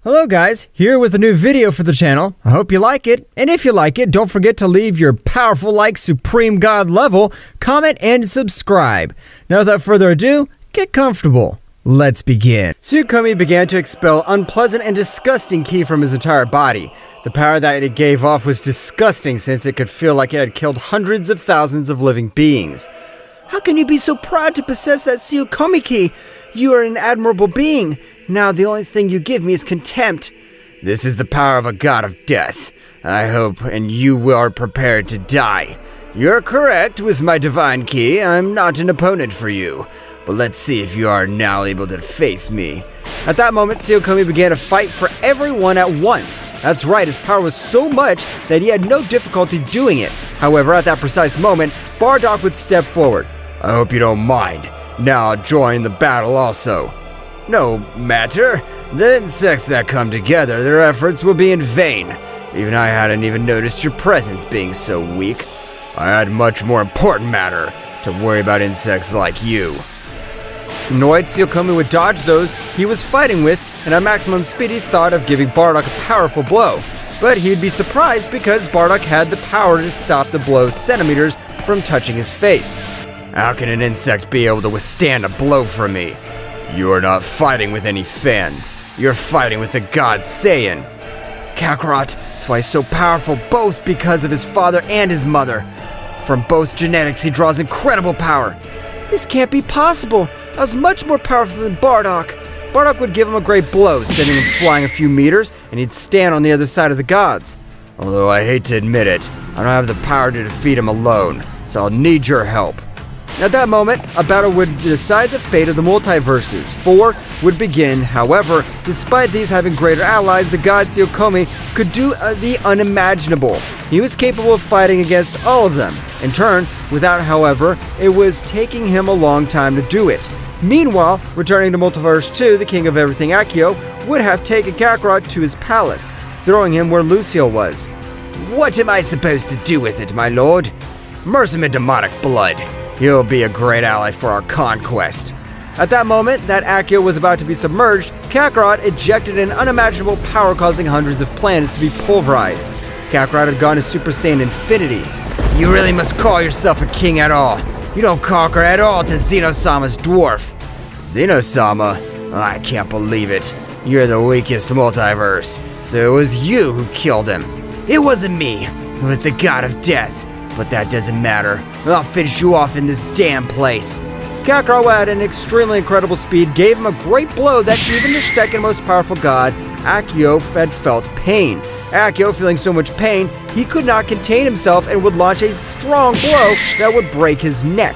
Hello guys, here with a new video for the channel. I hope you like it, and if you like it, don't forget to leave your powerful like Supreme God level, comment, and subscribe. Now without further ado, get comfortable. Let's begin. Tsukuyomi began to expel unpleasant and disgusting ki from his entire body. The power that it gave off was disgusting since it could feel like it had killed hundreds of thousands of living beings. How can you be so proud to possess that Tsukuyomi ki? You are an admirable being. Now the only thing you give me is contempt. This is the power of a god of death. I hope and you are prepared to die. You're correct with my divine ki. I'm not an opponent for you. But let's see if you are now able to face me. At that moment, Tsukuyomi began to fight for everyone at once. That's right, his power was so much that he had no difficulty doing it. However, at that precise moment, Bardock would step forward. I hope you don't mind. Now I'll join the battle also. No matter. The insects that come together, their efforts will be in vain. Even I hadn't even noticed your presence being so weak. I had much more important matter to worry about insects like you. Annoyed, Tsukuyomi would dodge those he was fighting with, and at maximum speed he thought of giving Bardock a powerful blow. But he'd be surprised because Bardock had the power to stop the blow centimeters from touching his face. How can an insect be able to withstand a blow from me? You are not fighting with any fans. You're fighting with the god Saiyan. Kakarot, that's why he's so powerful, both because of his father and his mother. From both genetics, he draws incredible power. This can't be possible. I was much more powerful than Bardock. Bardock would give him a great blow, sending him flying a few meters, and he'd stand on the other side of the gods. Although I hate to admit it, I don't have the power to defeat him alone, so I'll need your help. At that moment, a battle would decide the fate of the multiverses. 4 would begin. However, despite these having greater allies, the god Tsukuyomi could do the unimaginable. He was capable of fighting against all of them. In turn, however, it was taking him a long time to do it. Meanwhile, returning to Multiverse 2, the king of everything Akio would have taken Kakarot to his palace, throwing him where Lucio was. What am I supposed to do with it, my lord? Immerse him in demonic blood. He'll be a great ally for our conquest. At that moment that Akio was about to be submerged, Kakarot ejected an unimaginable power causing hundreds of planets to be pulverized. Kakarot had gone to Super Saiyan Infinity. You really must call yourself a king at all. You don't conquer at all to Zeno-sama's dwarf. Zeno-sama? I can't believe it. You're the weakest multiverse, so it was you who killed him. It wasn't me. It was the god of death. But that doesn't matter. I'll finish you off in this damn place. Kakarot, at an extremely incredible speed, gave him a great blow that even the second most powerful god, Akio, had felt pain. Akio, feeling so much pain, he could not contain himself and would launch a strong blow that would break his neck.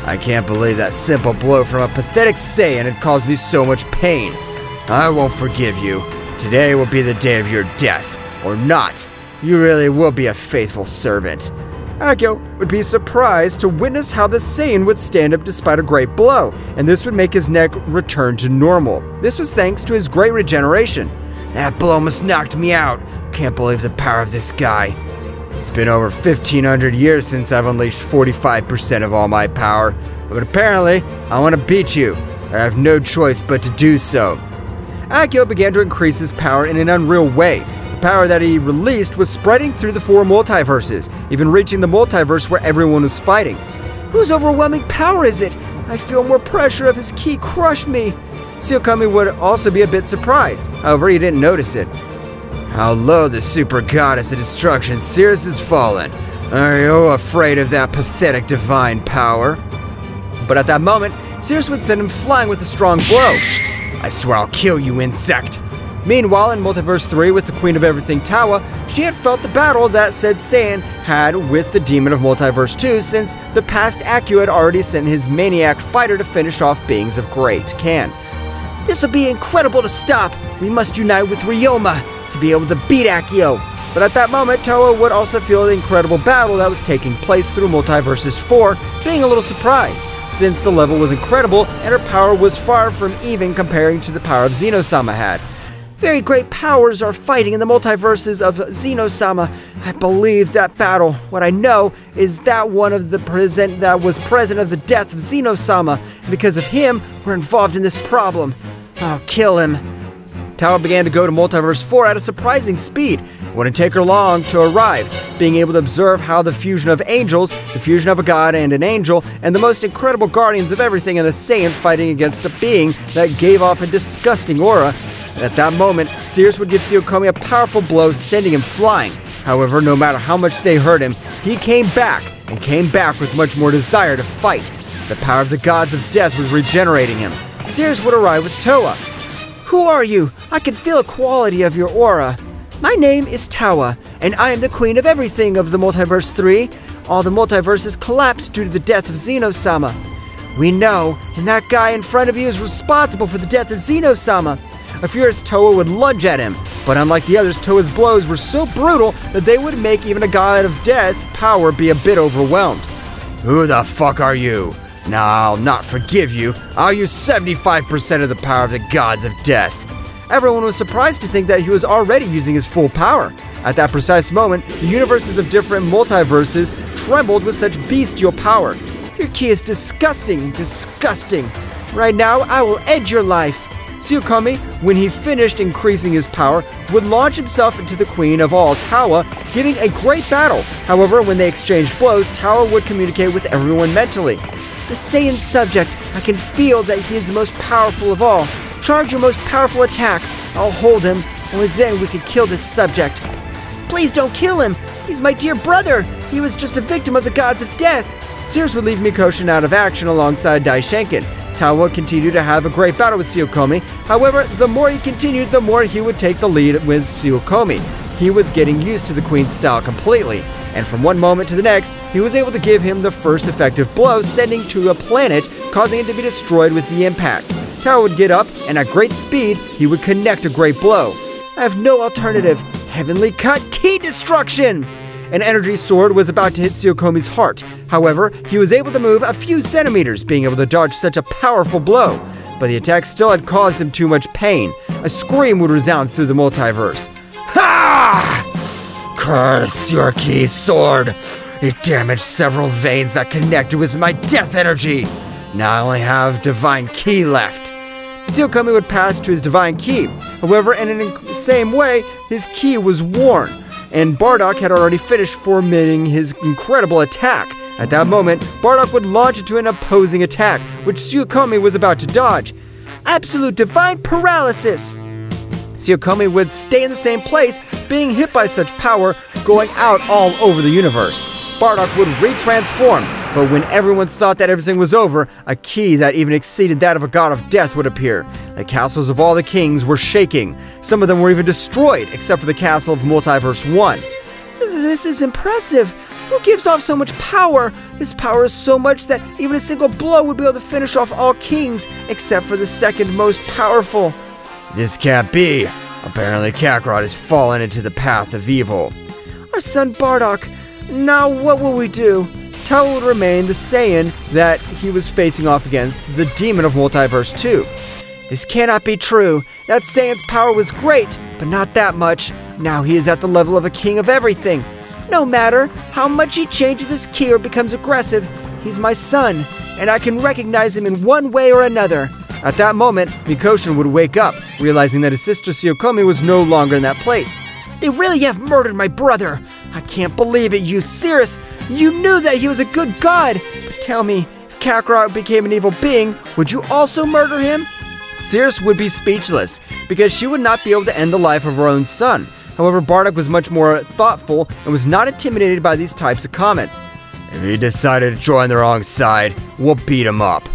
I can't believe that simple blow from a pathetic Saiyan had caused me so much pain. I won't forgive you. Today will be the day of your death. Or not. You really will be a faithful servant. Akio would be surprised to witness how the Saiyan would stand up despite a great blow, and this would make his neck return to normal. This was thanks to his great regeneration. That blow must knocked me out. Can't believe the power of this guy. It's been over 1,500 years since I've unleashed 45% of all my power, but apparently I want to beat you. I have no choice but to do so. Akio began to increase his power in an unreal way. The power that he released was spreading through the 4 multiverses, even reaching the multiverse where everyone was fighting. Whose overwhelming power is it? I feel more pressure of his ki crush me. Tsukuyomi would also be a bit surprised, however he didn't notice it. How low the super goddess of destruction Sirius has fallen. Are you afraid of that pathetic divine power? But at that moment, Sirius would send him flying with a strong blow. I swear I'll kill you, insect. Meanwhile, in Multiverse 3 with the Queen of Everything Tawa, she had felt the battle that said Saiyan had with the Demon of Multiverse 2 since the past Akio had already sent his maniac fighter to finish off beings of great can. This will be incredible to stop. We must unite with Ryoma to be able to beat Akio. But at that moment, Tawa would also feel the incredible battle that was taking place through Multiverses 4, being a little surprised. since the level was incredible and her power was far from even comparing to the power of Zeno-sama had. Very great powers are fighting in the multiverses of Zeno-sama. I believe that battle. What I know is that one of the that was present of the death of Zeno-sama. And because of him, we're involved in this problem. I'll kill him. Tao began to go to Multiverse 4 at a surprising speed. It wouldn't take her long to arrive, being able to observe how the fusion of angels, the fusion of a god and an angel, and the most incredible guardians of everything and the Saiyan fighting against a being that gave off a disgusting aura. At that moment, Sirius would give Tsuyokomi a powerful blow, sending him flying. However, no matter how much they hurt him, he came back, and came back with much more desire to fight. The power of the gods of death was regenerating him. Sirius would arrive with Towa. "Who are you? I can feel a quality of your aura." "My name is Towa, and I am the queen of everything of the Multiverse 3. All the multiverses collapsed due to the death of Zeno-sama." "We know, and that guy in front of you is responsible for the death of Zeno-sama." A furious Towa would lunge at him, but unlike the others, Towa's blows were so brutal that they would make even a god of death power be a bit overwhelmed. "Who the fuck are you? Now I'll not forgive you. I'll use 75% of the power of the gods of death." Everyone was surprised to think that he was already using his full power. At that precise moment, the universes of different multiverses trembled with such bestial power. "Your ki is disgusting, disgusting. Right now, I will end your life." Tsuyokomi, when he finished increasing his power, would launch himself into the queen of all, Towa, giving a great battle. However, when they exchanged blows, Towa would communicate with everyone mentally. "The Saiyan subject, I can feel that he is the most powerful of all. Charge your most powerful attack. I'll hold him. Only then we can kill this subject." "Please don't kill him. He's my dear brother. He was just a victim of the gods of death." Sirius would leave Mikoshin out of action alongside Daishenkin. Towa would continue to have a great battle with Tsuyokomi. However, the more he continued, the more he would take the lead with Tsuyokomi. He was getting used to the queen's style completely, and from one moment to the next, he was able to give him the first effective blow, sending to a planet, causing it to be destroyed with the impact. Towa would get up, and at great speed, he would connect a great blow. "I have no alternative. Heavenly cut, key destruction!" An energy sword was about to hit Tsuyokomi's heart. However, he was able to move a few centimeters, being able to dodge such a powerful blow. But the attack still had caused him too much pain. A scream would resound through the multiverse. "Ha! Curse your key sword! It damaged several veins that connected with my death energy. Now I only have divine ki left." Tsuyokomi would pass to his divine ki. However, in the same way, his ki was worn, and Bardock had already finished forming his incredible attack. At that moment, Bardock would launch into an opposing attack, which Tsuyokomi was about to dodge. "Absolute divine paralysis!" Tsuyokomi would stay in the same place, being hit by such power, going out all over the universe. Bardock would retransform, but when everyone thought that everything was over, a ki that even exceeded that of a god of death would appear. The castles of all the kings were shaking. Some of them were even destroyed, except for the castle of Multiverse 1. "This is impressive. Who gives off so much power? This power is so much that even a single blow would be able to finish off all kings, except for the second most powerful." "This can't be. Apparently Kakarot has fallen into the path of evil." "Our son Bardock. Now what will we do?" Towa would remain the Saiyan that he was facing off against, the demon of Multiverse 2. "This cannot be true. That Saiyan's power was great, but not that much. Now he is at the level of a king of everything. No matter how much he changes his ki or becomes aggressive, he's my son, and I can recognize him in one way or another." At that moment, Mikoshin would wake up, realizing that his sister Tsuyokomi was no longer in that place. "They really have murdered my brother. I can't believe it, you Sirius. You knew that he was a good god. But tell me, if Kakarot became an evil being, would you also murder him?" Sirius would be speechless, because she would not be able to end the life of her own son. However, Bardock was much more thoughtful and was not intimidated by these types of comments. "If he decided to join the wrong side, we'll beat him up."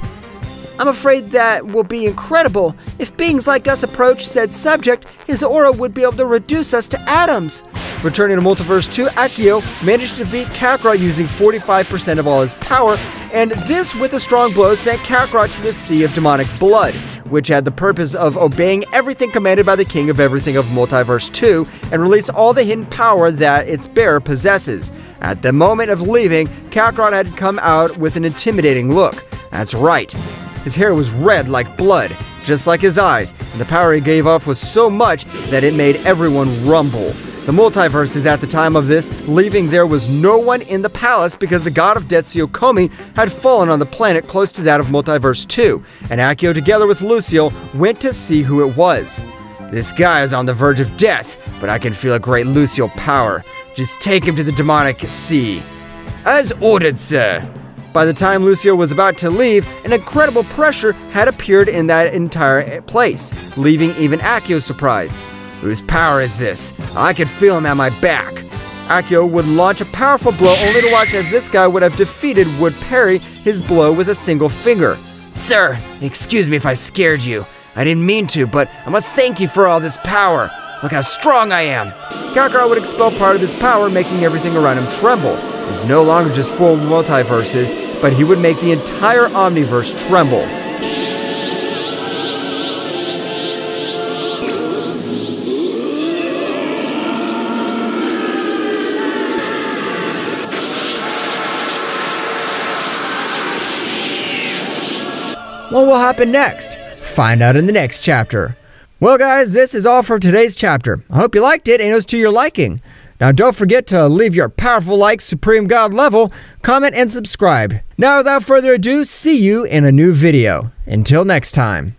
"I'm afraid that will be incredible. If beings like us approach said subject, his aura would be able to reduce us to atoms." Returning to Multiverse 2, Akio managed to defeat Kakarot using 45% of all his power, and this with a strong blow sent Kakarot to the Sea of Demonic Blood, which had the purpose of obeying everything commanded by the King of Everything of Multiverse 2 and release all the hidden power that its bearer possesses. At the moment of leaving, Kakarot had come out with an intimidating look. That's right. His hair was red like blood, just like his eyes, and the power he gave off was so much that it made everyone rumble. The multiverse is at the time of this, leaving there was no one in the palace because the god of death Tsuyokomi had fallen on the planet close to that of Multiverse 2, and Akio together with Lucille went to see who it was. This guy is on the verge of death, but I can feel a great Lucille power. Just take him to the demonic sea. As ordered, sir. By the time Lucille was about to leave, an incredible pressure had appeared in that entire place, leaving even Akio surprised. Whose power is this? I could feel him at my back. Akio would launch a powerful blow only to watch as this guy would parry his blow with a single finger. Sir, excuse me if I scared you. I didn't mean to, but I must thank you for all this power. Look how strong I am. Kakarot would expel part of his power, making everything around him tremble. It was no longer just full multiverses, but he would make the entire Omniverse tremble. What will happen next? Find out in the next chapter. Well guys, this is all for today's chapter. I hope you liked it and it was to your liking. Now don't forget to leave your powerful like Supreme God level, comment and subscribe. Now without further ado, see you in a new video. Until next time.